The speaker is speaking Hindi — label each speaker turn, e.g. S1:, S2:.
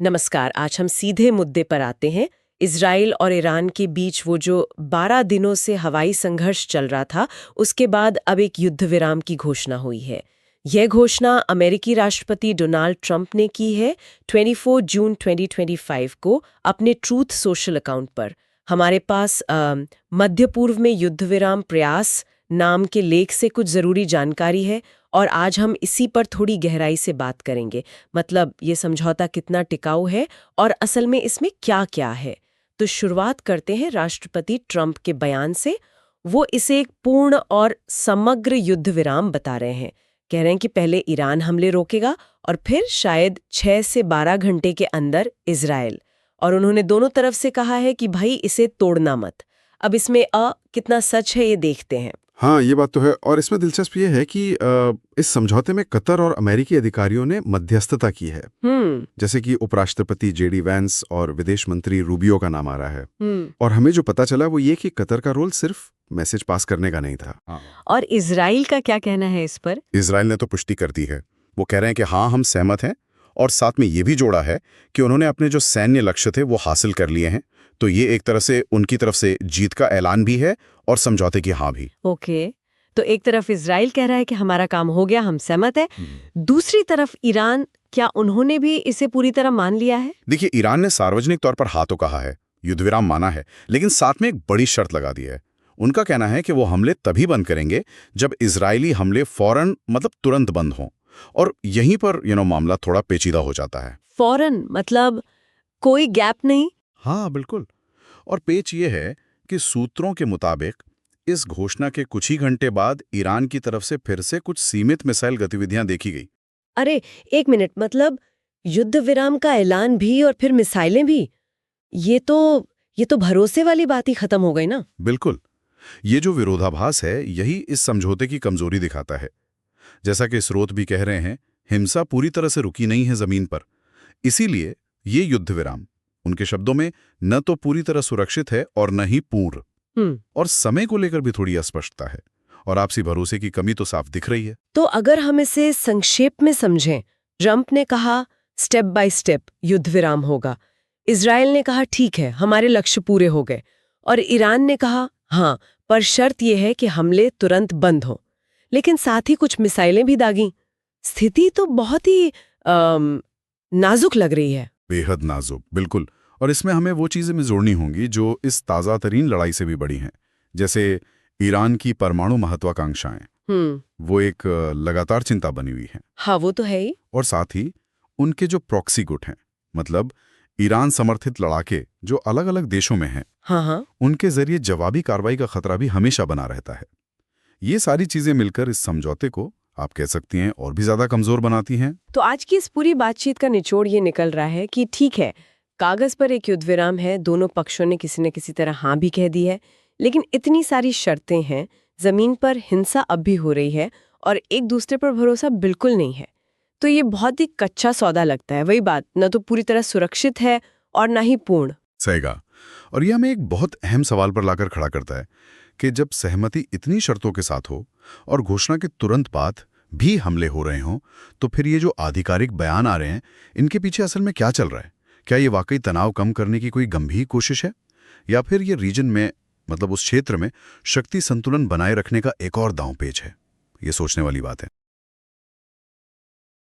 S1: नमस्कार। आज हम सीधे मुद्दे पर आते हैं। इजराइल और ईरान के बीच वो जो 12 दिनों से हवाई संघर्ष चल रहा था, उसके बाद अब एक युद्ध विराम की घोषणा हुई है। यह घोषणा अमेरिकी राष्ट्रपति डोनाल्ड ट्रंप ने की है 24 जून 2025 को अपने ट्रूथ सोशल अकाउंट पर। हमारे पास मध्य पूर्व में युद्ध विराम प्रयास नाम के लेख से कुछ ज़रूरी जानकारी है और आज हम इसी पर थोड़ी गहराई से बात करेंगे। मतलब ये समझौता कितना टिकाऊ है और असल में इसमें क्या-क्या है। तो शुरुआत करते हैं राष्ट्रपति ट्रंप के बयान से। वो इसे एक पूर्ण और समग्र युद्ध विराम बता रहे हैं। कह रहे हैं कि पहले ईरान हमले रोकेगा और फिर शायद 6 से 12 घंटे के अंदर इजराइल। और उन्होंने दोनों तरफ से कहा है कि भाई इसे तोड़ना मत। अब इसमें कितना सच है ये देखते हैं।
S2: हाँ, ये बात तो है। और इसमें दिलचस्प ये है कि इस समझौते में कतर और अमेरिकी अधिकारियों ने मध्यस्थता की है। जैसे कि उपराष्ट्रपति जेडी वैंस और विदेश मंत्री रूबियो का नाम आ रहा है। और हमें जो पता चला वो ये कि कतर का रोल सिर्फ मैसेज पास करने का नहीं था।
S1: और इजराइल का क्या कहना है इस पर?
S2: इजराइल ने तो पुष्टि कर दी है। वो कह रहे हैं कि हाँ, हम सहमत हैं, और साथ में ये भी जोड़ा है कि उन्होंने अपने जो सैन्य लक्ष्य थे वो हासिल कर लिए हैं। तो ये एक तरह से उनकी तरफ से जीत का ऐलान भी है और समझौते की हाँ भी।
S1: ओके, तो एक तरफ इजराइल कह रहा है कि हमारा काम हो गया, हम सहमत है। दूसरी तरफ ईरान, क्या उन्होंने भी इसे पूरी तरह मान लिया है?
S2: देखिए, ईरान ने सार्वजनिक तौर पर हाँ तो कहा है, युद्ध विराम माना है, लेकिन साथ में एक बड़ी शर्त लगा दी है। उनका कहना है कि वो हमले तभी बंद करेंगे जब इजरायली हमले फौरन, मतलब तुरंत बंद हों। और यहीं पर मामला थोड़ा पेचीदा हो जाता है।
S1: फौरन मतलब कोई गैप नहीं?
S2: हाँ, बिल्कुल। और पेच ये है कि सूत्रों के मुताबिक इस घोषणा के कुछ ही घंटे बाद ईरान की तरफ से फिर से कुछ सीमित मिसाइल गतिविधियां देखी गई।
S1: अरे एक मिनट, मतलब युद्ध विराम का ऐलान भी और फिर मिसाइलें भी? ये तो भरोसे वाली बात ही खत्म हो गई ना।
S2: बिल्कुल। ये जो विरोधाभास है यही इस समझौते की कमजोरी दिखाता है। जैसा कि स्रोत भी कह रहे हैं, हिंसा पूरी तरह से रुकी नहीं है जमीन पर। इसीलिए ये युद्ध विराम उनके शब्दों में न तो पूरी तरह सुरक्षित है और न ही पूर्ण। और समय को लेकर भी थोड़ी अस्पष्टता है और आपसी भरोसे की कमी तो साफ दिख रही है।
S1: तो अगर हम इसे संक्षेप में समझें, ट्रंप ने कहा स्टेप बाय स्टेप युद्ध विराम होगा, इजराइल ने कहा ठीक है, हमारे लक्ष्य पूरे हो गए, और ईरान ने कहा हाँ, पर शर्त यह है कि हमले तुरंत बंद हों। लेकिन साथ ही कुछ मिसाइलें भी दागी। स्थिति तो बहुत ही नाजुक लग रही है।
S2: बेहद नाजुक, बिल्कुल। और इसमें हमें वो चीजें भी जोड़नी होंगी जो इस ताज़ा तरीन लड़ाई से भी बड़ी हैं। जैसे ईरान की परमाणु महत्वाकांक्षाएं, वो एक लगातार चिंता बनी हुई है।
S1: हाँ, वो तो है ही।
S2: और साथ ही उनके जो प्रॉक्सी गुट हैं, मतलब ईरान समर्थित लड़ाके जो अलग अलग देशों में हैं,
S1: हाँ,
S2: उनके जरिए जवाबी कार्रवाई का खतरा भी हमेशा बना रहता है। ये सारी चीजें मिलकर इस समझौते को, आप कह सकती हैं, और भी ज्यादा कमजोर बनाती हैं।
S1: तो आज की इस पूरी बातचीत का निचोड़ ये निकल रहा है कि ठीक है, कागज पर एक युद्ध विराम है, दोनों पक्षों ने किसी न किसी तरह हाँ भी कह दी है, लेकिन इतनी सारी शर्तें हैं, जमीन पर हिंसा अब भी हो रही है और एक दूसरे पर भरोसा बिल्कुल नहीं है। तो ये बहुत ही कच्चा सौदा लगता है। वही बात, न तो पूरी तरह सुरक्षित है और न ही पूर्ण।
S2: सही कहा। और ये हमें एक बहुत अहम सवाल पर लाकर खड़ा करता है कि जब सहमति इतनी शर्तों के साथ हो और घोषणा के तुरंत बाद भी हमले हो रहे हों, तो फिर ये जो आधिकारिक बयान आ रहे हैं, इनके पीछे असल में क्या चल रहा है? क्या ये वाकई तनाव कम करने की कोई गंभीर कोशिश है, या फिर ये रीजन में, मतलब उस क्षेत्र में शक्ति संतुलन बनाए रखने का एक और दांव पेच है? ये सोचने वाली बात है।